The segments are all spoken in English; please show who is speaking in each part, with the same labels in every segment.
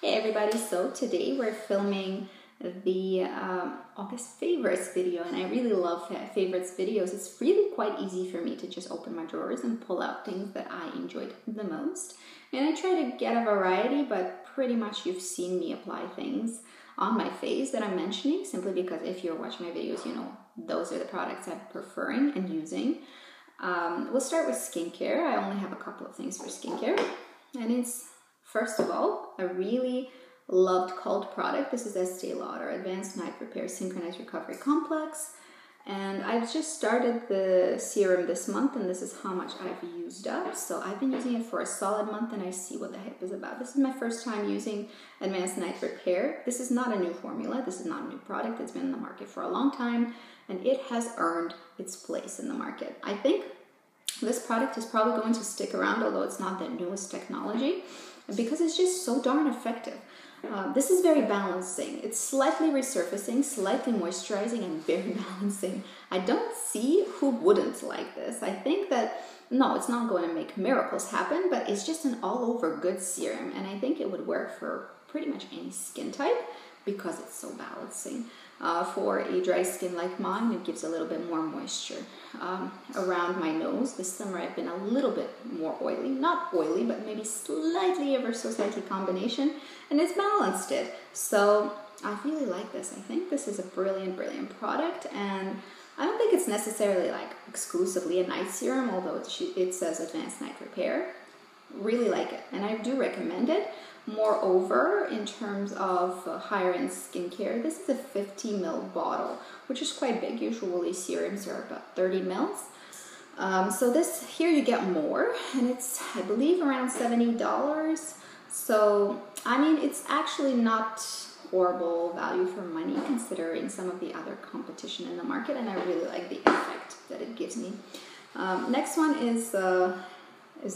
Speaker 1: Hey everybody, so today we're filming the August favorites video, and I really love favorites videos. It's really quite easy for me to just open my drawers and pull out things that I enjoyed the most. And I try to get a variety, but pretty much you've seen me apply things on my face that I'm mentioning, simply because if you're watching my videos, you know those are the products I'm preferring and using. We'll start with skincare. I only have a couple of things for skincare, and it's first of all a really loved cult product. This is Estee Lauder Advanced Night Repair Synchronized Recovery Complex, and I've just started the serum this month, and this is how much I've used up. So I've been using it for a solid month, and I see what the hype is about. This is my first time using Advanced Night Repair. This is not a new formula. This is not a new product. It's been in the market for a long time, and it has earned its place in the market. I think this product is probably going to stick around, although it's not the newest technology, because it's just so darn effective. This is very balancing. It's slightly resurfacing, slightly moisturizing, and very balancing. I don't see who wouldn't like this. I think that, no, it's not going to make miracles happen, but it's just an all-over good serum, and I think it would work for pretty much any skin type because it's so balancing. For a dry skin like mine, it gives a little bit more moisture around my nose. This summer I've been a little bit more oily, not oily, but maybe slightly, ever so slightly combination, and it's balanced it. So I really like this. I think this is a brilliant, brilliant product, and I don't think it's necessarily like exclusively a night serum, although it says Advanced Night Repair. Really like it, and I do recommend it. Moreover, in terms of higher-end skincare, this is a 50 ml bottle, which is quite big. Usually serums are about 30 mils. So this here you get more, and it's, I believe, around $70. So, I mean, it's actually not horrible value for money considering some of the other competition in the market, and I really like the effect that it gives me. Next one is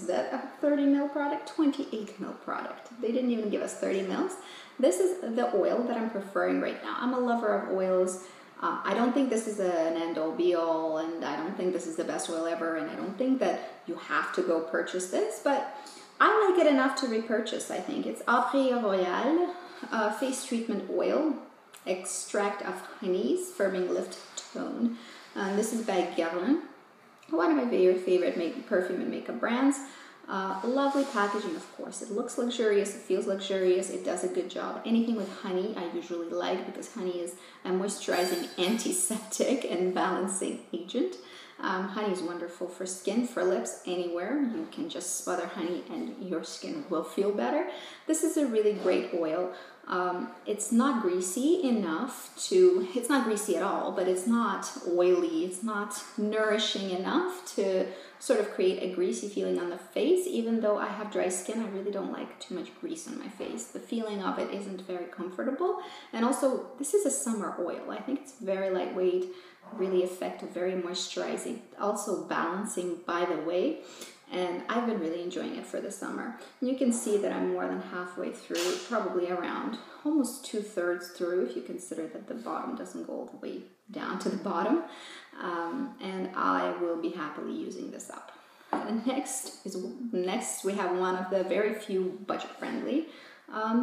Speaker 1: that a 30 ml product? 28 ml product. They didn't even give us 30 mils. This is the oil that I'm preferring right now. I'm a lover of oils. I don't think this is an end-all be-all, and I don't think this is the best oil ever, and I don't think that you have to go purchase this, but I like it enough to repurchase, I think. It's atbeautynotes face treatment oil, extract of honeys, firming lift tone. This is by Guerin, one of my favorite perfume and makeup brands. Lovely packaging, of course. It looks luxurious, it feels luxurious, it does a good job. Anything with honey I usually like, because honey is a moisturizing antiseptic and balancing agent. Honey is wonderful for skin, for lips, anywhere. You can just smother honey and your skin will feel better. This is a really great oil. It's not greasy enough to, it's not greasy at all, but it's not oily, it's not nourishing enough to sort of create a greasy feeling on the face. Even though I have dry skin, I really don't like too much grease on my face. The feeling of it isn't very comfortable. And also, this is a summer oil. I think it's very lightweight, really effective, very moisturizing, also balancing, by the way. And I've been really enjoying it for the summer. And you can see that I'm more than halfway through, probably around almost 2/3 through, if you consider that the bottom doesn't go all the way down to the bottom. And I will be happily using this up. And next we have one of the very few budget-friendly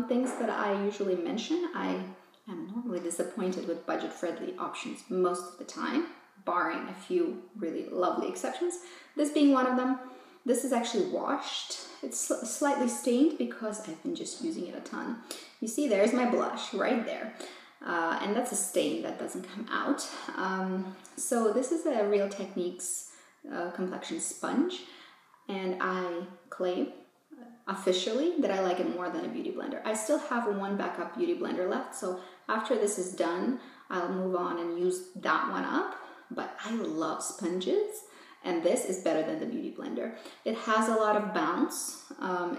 Speaker 1: things that I usually mention. I am normally disappointed with budget-friendly options most of the time, barring a few really lovely exceptions. This being one of them. This is actually washed. It's slightly stained because I've been just using it a ton. You see, there's my blush right there. And that's a stain that doesn't come out. So this is a Real Techniques complexion sponge. And I claim officially that I like it more than a beauty blender. I still have one backup beauty blender left. So after this is done, I'll move on and use that one up. But I love sponges. And this is better than the beauty blender. It has a lot of bounce.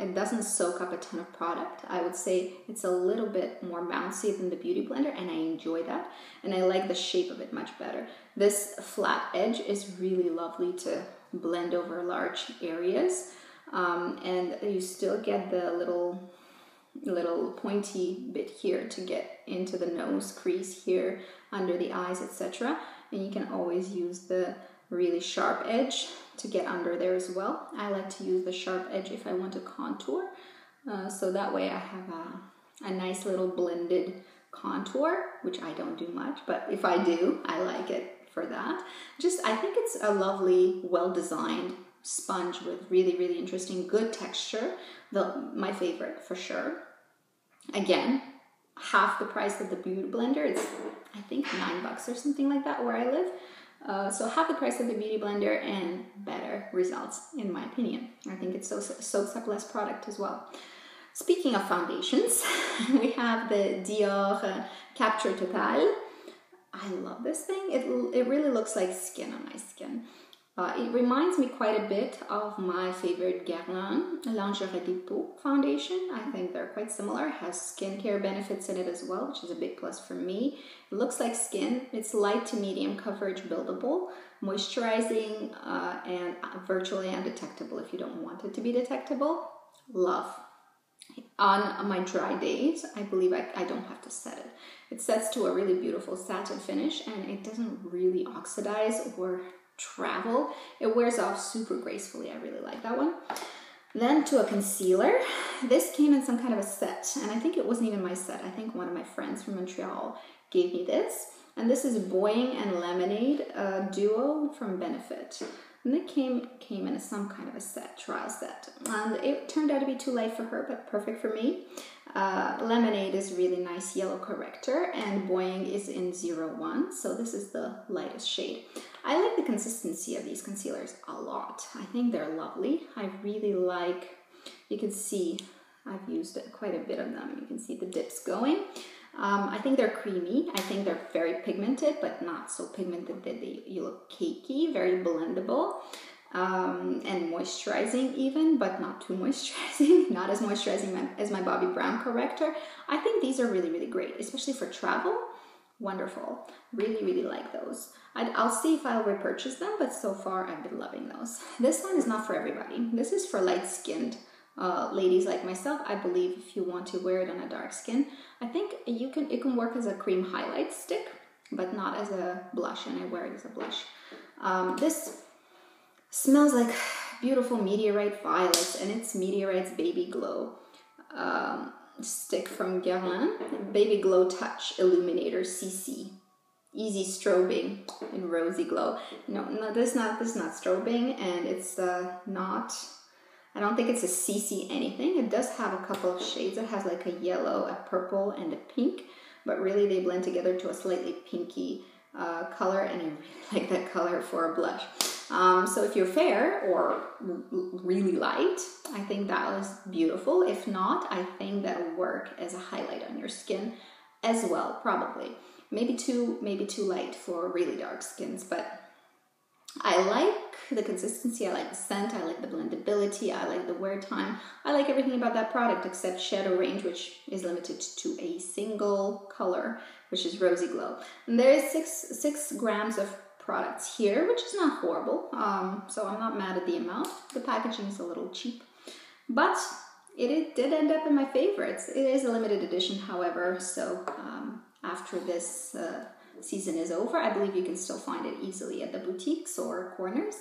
Speaker 1: It doesn't soak up a ton of product. I would say it's a little bit more bouncy than the beauty blender, and I enjoy that. And I like the shape of it much better. This flat edge is really lovely to blend over large areas. And you still get the little pointy bit here to get into the nose crease here, under the eyes, etc. And you can always use the really sharp edge to get under there as well. I like to use the sharp edge if I want to contour, so that way I have nice little blended contour, which I don't do much, but if I do, I like it for that. I think it's a lovely, well-designed sponge with really, really interesting, good texture. My favorite for sure. Again, half the price of the Beauty Blender. It's, I think, $9 or something like that where I live. So half the price of the Beauty Blender and better results, in my opinion. I think it soaks up less product as well. Speaking of foundations, we have the Dior Capture Total. I love this thing. It really looks like skin on my skin. It reminds me quite a bit of my favorite Guerlain Lingerie de Peau foundation. I think they're quite similar. It has skincare benefits in it as well, which is a big plus for me. It looks like skin. It's light to medium coverage buildable, moisturizing, and virtually undetectable if you don't want it to be detectable. Love. On my dry days, I believe I don't have to set it. It sets to a really beautiful satin finish and it doesn't really oxidize or travel. It wears off super gracefully. I really like that one. Then to a concealer. This came in some kind of a set, and I think it wasn't even my set. I think one of my friends from Montreal gave me this. And this is Boing and Lemonade duo from Benefit. And it came in some kind of a set, trial set. And it turned out to be too light for her, but perfect for me. Lemonade is really nice yellow corrector, and Boing is in 01, so this is the lightest shade. I like the consistency of these concealers a lot. I think they're lovely. I really like, you can see, I've used quite a bit of them. You can see the dips going. I think they're creamy. I think they're very pigmented, but not so pigmented that you look cakey, very blendable. And moisturizing even, but not too moisturizing, not as moisturizing as my Bobbi Brown corrector. I think these are really, really great, especially for travel. Wonderful. Really, really like those. I'll see if I'll repurchase them, but so far I've been loving those. This one is not for everybody. This is for light-skinned ladies like myself. I believe if you want to wear it on a dark skin, I think it can work as a cream highlight stick, but not as a blush, and I wear it as a blush. This smells like beautiful meteorite violets, and it's Meteorite's Baby Glow stick from Guerlain. Baby Glow Touch Illuminator CC. Easy strobing in rosy glow. No, this is not strobing, and it's not, I don't think it's a CC anything. It does have a couple of shades. It has like a yellow, a purple, and a pink, but really they blend together to a slightly pinky color, and I really like that color for a blush. So if you're fair or really light, I think that was beautiful. If not, I think that'll work as a highlight on your skin as well, probably. Maybe too light for really dark skins, but I like the consistency, I like the scent, I like the blendability, I like the wear time. I like everything about that product except Shadow Range, which is limited to a single color, which is Rosy Glow. And there is 6 grams of products here, which is not horrible, so I'm not mad at the amount. The packaging is a little cheap, but it did end up in my favorites. It is a limited edition, however, so after this season is over, I believe you can still find it easily at the boutiques or corners,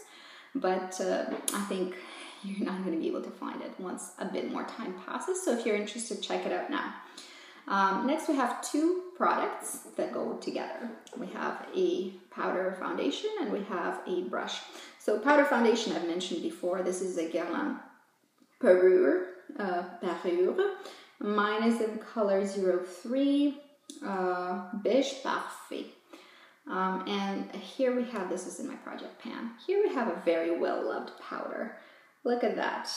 Speaker 1: but I think you're not going to be able to find it once a bit more time passes, so if you're interested, check it out now. Next, we have 2 products that go together. We have a powder foundation and we have a brush. So powder foundation I've mentioned before. This is a Guerlain Parure. Mine is in color 03, Beige Parfait. And here we have, this is in my project pan. Here we have a very well-loved powder. Look at that.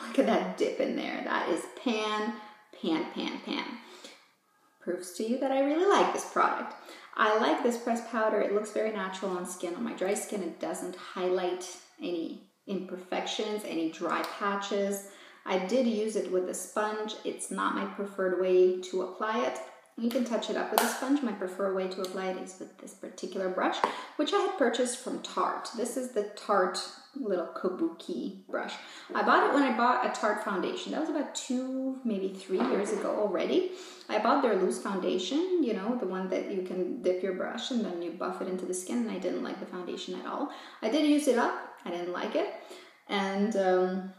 Speaker 1: Look at that dip in there. That is pan. Proves to you that I really like this product. I like this pressed powder. It looks very natural on skin. On my dry skin, it doesn't highlight any imperfections, any dry patches. I did use it with a sponge. It's not my preferred way to apply it. You can touch it up with a sponge. My preferred way to apply it is with this particular brush, which I had purchased from Tarte. This is the Tarte little kabuki brush. I bought it when I bought a Tarte foundation. That was about 2, maybe 3 years ago already. I bought their loose foundation, you know, the one that you can dip your brush and then you buff it into the skin, and I didn't like the foundation at all. I did use it up. I didn't like it. And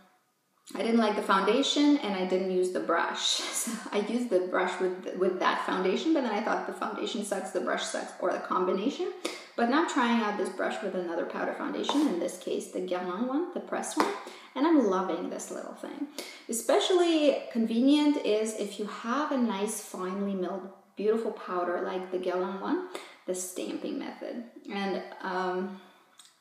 Speaker 1: I didn't like the foundation and I didn't use the brush. So I used the brush with that foundation, but then I thought the foundation sucks, the brush sucks, or the combination. But now I'm trying out this brush with another powder foundation, in this case the Guerlain one, the pressed one, and I'm loving this little thing. Especially convenient is if you have a nice finely milled beautiful powder like the Guerlain one, the stamping method. And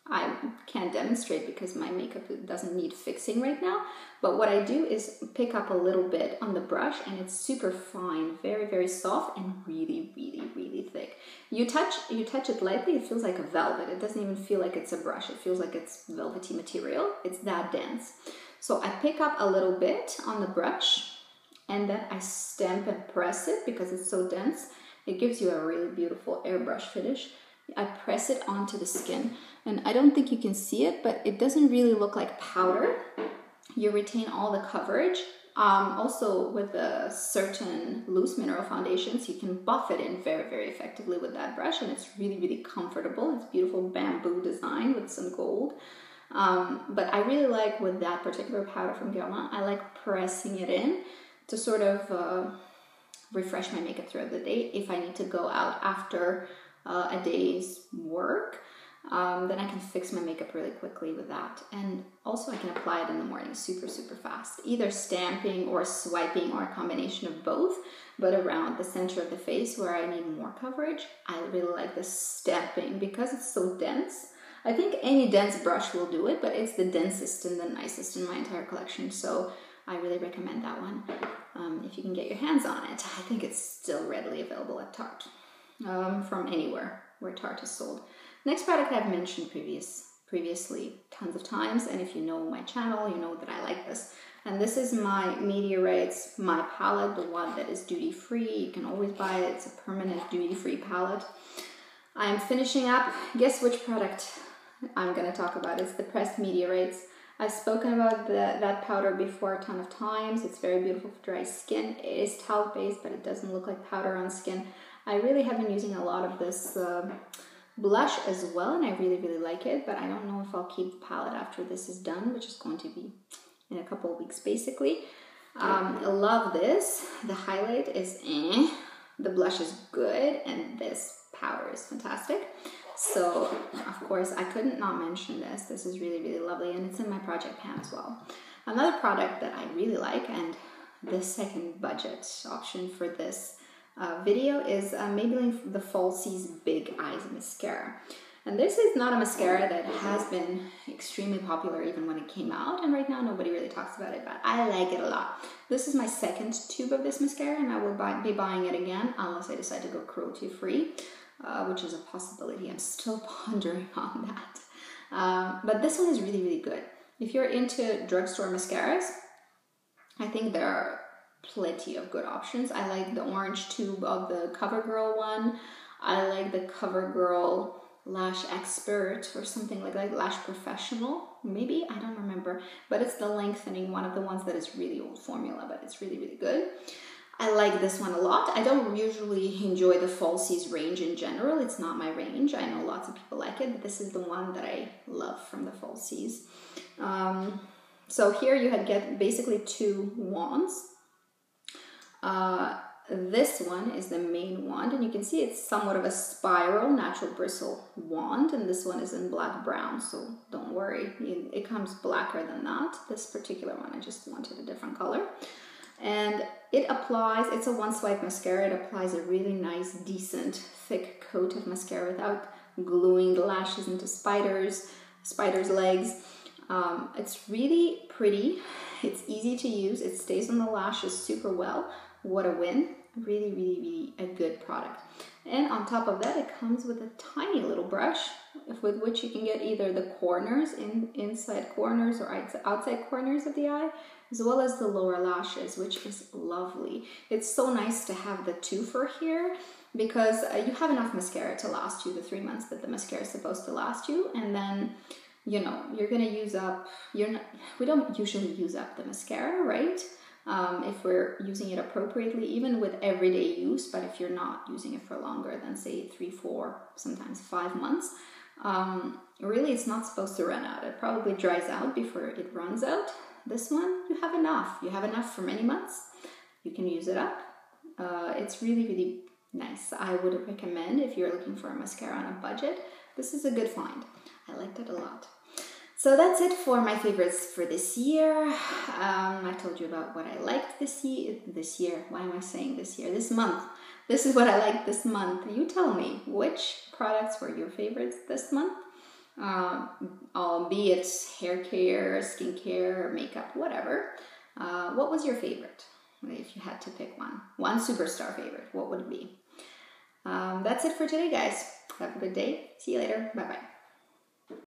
Speaker 1: I can't demonstrate because my makeup doesn't need fixing right now, but what I do is pick up a little bit on the brush and it's super fine, very, very soft and really, really, really thick. You touch it lightly, it feels like a velvet. It doesn't even feel like it's a brush. It feels like it's velvety material. It's that dense. So I pick up a little bit on the brush and then I stamp and press it because it's so dense. It gives you a really beautiful airbrush finish. I press it onto the skin, and I don't think you can see it, but it doesn't really look like powder. You retain all the coverage. Also with certain loose mineral foundations, you can buff it in very, very effectively with that brush, and it's really, really comfortable. It's beautiful bamboo design with some gold. But I really like with that particular powder from Guerlain, I like pressing it in to sort of refresh my makeup throughout the day. If I need to go out after a day's work, then I can fix my makeup really quickly with that. And also I can apply it in the morning super, super fast. Either stamping or swiping or a combination of both, but around the center of the face where I need more coverage, I really like the stamping because it's so dense. I think any dense brush will do it, but it's the densest and the nicest in my entire collection. So I really recommend that one if you can get your hands on it. I think it's still readily available at Tarte. From anywhere where Tarte is sold. Next product I've mentioned previously tons of times, and if you know my channel, you know that I like this. And this is my Meteorites, my palette, the one that is duty-free. You can always buy it. It's a permanent duty-free palette. I'm finishing up. Guess which product I'm going to talk about? It's the pressed Meteorites. I've spoken about that powder before a ton of times. It's very beautiful for dry skin. It is talc-based, but it doesn't look like powder on skin. I really have been using a lot of this blush as well, and I really, really like it, but I don't know if I'll keep the palette after this is done, which is going to be in a couple of weeks, basically. I love this. The highlight is the blush is good, and this powder is fantastic. So, of course, I couldn't not mention this. This is really, really lovely, and it's in my project pan as well. Another product that I really like, and the second budget option for this video is Maybelline the Falsies Big Eyes Mascara. And this is not a mascara that has been extremely popular even when it came out, and right now nobody really talks about it, but I like it a lot. This is my second tube of this mascara, and I will be buying it again unless I decide to go cruelty-free, which is a possibility. I'm still pondering on that. But this one is really, really good. If you're into drugstore mascaras, I think there are plenty of good options. I like the orange tube of the CoverGirl one. I like the CoverGirl Lash Expert or something like that, Lash Professional, maybe, I don't remember, but it's the lengthening one of the ones that is really old formula, but it's really, really good. I like this one a lot. I don't usually enjoy the Falsies range in general. It's not my range. I know lots of people like it, but this is the one that I love from the Falsies. So here you get basically two wands. This one is the main wand, and you can see it's somewhat of a spiral natural bristle wand, and this one is in black brown, so don't worry, it comes blacker than that. This particular one I just wanted a different color. And it applies, it's a one swipe mascara. It applies a really nice decent thick coat of mascara without gluing the lashes into spiders legs. It's really pretty, it's easy to use, it stays on the lashes super well. What a win. Really, really, really a good product. And on top of that, it comes with a tiny little brush with which you can get either the corners, inside corners or outside corners of the eye, as well as the lower lashes, which is lovely. It's so nice to have the twofer here because you have enough mascara to last you the 3 months that the mascara is supposed to last you, and then you know you're gonna use up. We don't usually use up the mascara, right? If we're using it appropriately, even with everyday use, but if you're not using it for longer than say 3, 4, sometimes 5 months, really it's not supposed to run out. It probably dries out before it runs out. This one, you have enough. You have enough for many months. You can use it up. It's really, really nice. I would recommend if you're looking for a mascara on a budget. This is a good find. I liked it a lot. So that's it for my favorites for this year. I told you about what I liked this year. Why am I saying this year? This month. This is what I liked this month. You tell me, which products were your favorites this month? Be it hair care, skincare, makeup, whatever. What was your favorite? If you had to pick one superstar favorite, what would it be? That's it for today, guys. Have a good day. See you later. Bye-bye.